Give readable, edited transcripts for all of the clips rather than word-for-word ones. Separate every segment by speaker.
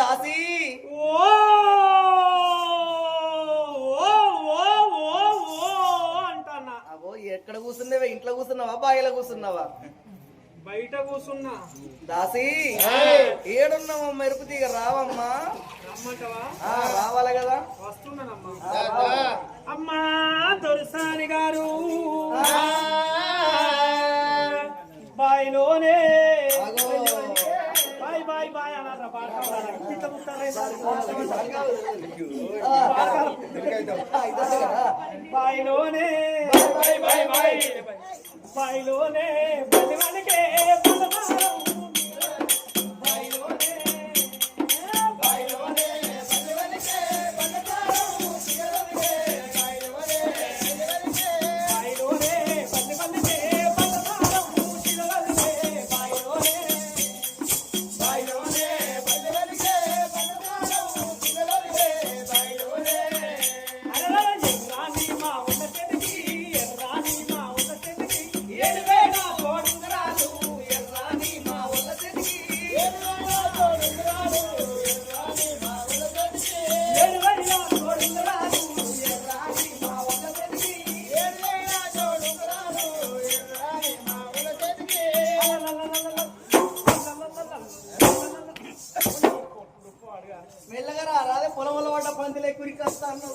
Speaker 1: దాసి
Speaker 2: అంటన్నా.
Speaker 1: అవో ఎక్కడ కూర్చున్నావా? ఇంట్లో కూర్చున్నావా బాయిలో కూర్చున్నావా?
Speaker 2: బయట కూర్చున్నా.
Speaker 1: దాసి ఏడున్నావా? మెరుపు తీగ రావమ్మా.
Speaker 2: రమ్మంటావా?
Speaker 1: రావాలి కదా.
Speaker 2: వస్తున్నానమ్మా. అమ్మా దొరసాని గారు బాయిలోనే బాయ్ బాయ్ బాయ్ అన్నారా? బాయిలోనే బాయిలోనే బలివనికే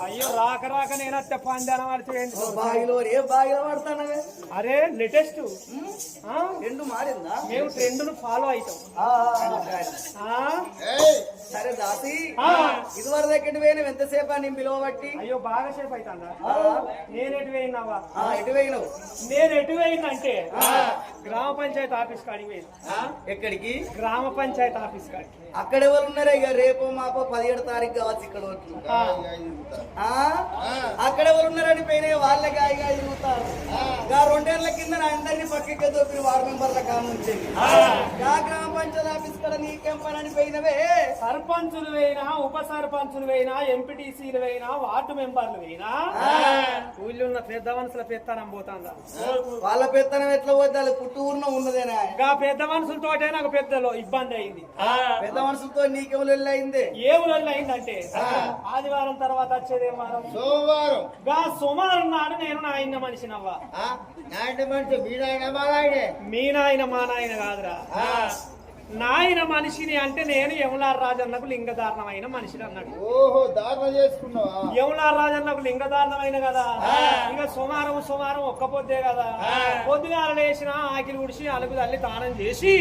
Speaker 2: అయ్యో రాక రాక నేను అట్ట పందానం
Speaker 1: బాగిలో పడతానవే.
Speaker 2: అరే లేటెస్ట్
Speaker 1: రెండు మారిందా?
Speaker 2: మేము ట్రెండ్ ఫాలో అవుతాం.
Speaker 1: సరే దాసి ఇదివరకు ఎక్కడి పోయినావు? ఎంతసేపు అని పిలువబట్టి?
Speaker 2: అయ్యో బాగా సేపు అవుతుందా? నేను ఎటు పోయినావా?
Speaker 1: ఎటు పోయినావు?
Speaker 2: నేను ఎటు పోయిందంటే గ్రామ పంచాయతీ ఆఫీస్ కాడికి పోయింది.
Speaker 1: ఎక్కడికి?
Speaker 2: గ్రామ పంచాయతీ ఆఫీస్ కాడికి.
Speaker 1: అక్కడ ఎవరు ఉన్నారా? ఇక రేపు మాపో 17వ తారీఖు కావచ్చు ఇక్కడ. అక్కడ ఎవరు ఉన్నారని పోయినా వాళ్ళే గాయగా తిరుగుతారు. 2 ఏళ్ల కింద అందరినీ పక్కకి దొప్పిన వార్డు మెంబర్ల కానుంచేది. గ్రామ పంచాయతీ ఆఫీస్ కూడా నీకేం పని అని పోయినవే?
Speaker 2: సర్పంచులు అయినా, ఉప సర్పంచులు అయినా, ఎంపీటీసీలు అయినా, వార్డు మెంబర్లు అయినా ఊళ్ళో ఉన్న పెద్ద మనుషుల పెత్తనం పోతుందా?
Speaker 1: వాళ్ళ పెత్తనం ఎట్లా పోతే పుట్టూరులో ఉన్నదేనా?
Speaker 2: పెద్ద మనుషులతోటే నాకు పెద్దలో ఇబ్బంది అయింది.
Speaker 1: పెద్ద మనుషులతో నీకెవరు అయింది?
Speaker 2: ఏ ఊళ్ళో అయిందంటే ఆదివారం తర్వాత వచ్చేదే వారం
Speaker 1: సోమవారం.
Speaker 2: సోమవారం నాడు నేను నా ఆయన మనిషినవ్వా. మీ నాయన మా నాయన కాదురా, నాయన మనిషిని అంటే నేను యములార్ రాజన్నకు లింగధారణమైన మనిషిని అన్నాడు.
Speaker 1: ఓహో దారుణ చేసుకున్నావా?
Speaker 2: యములార్ రాజన్నకు లింగధారణమైన కదా. ఇక సోమవారం ఒక్క పొద్దే కదా. పొద్దుగాల లేచిన ఆకిలి ఉడిచి అలుగు తల్లి తానం చేసి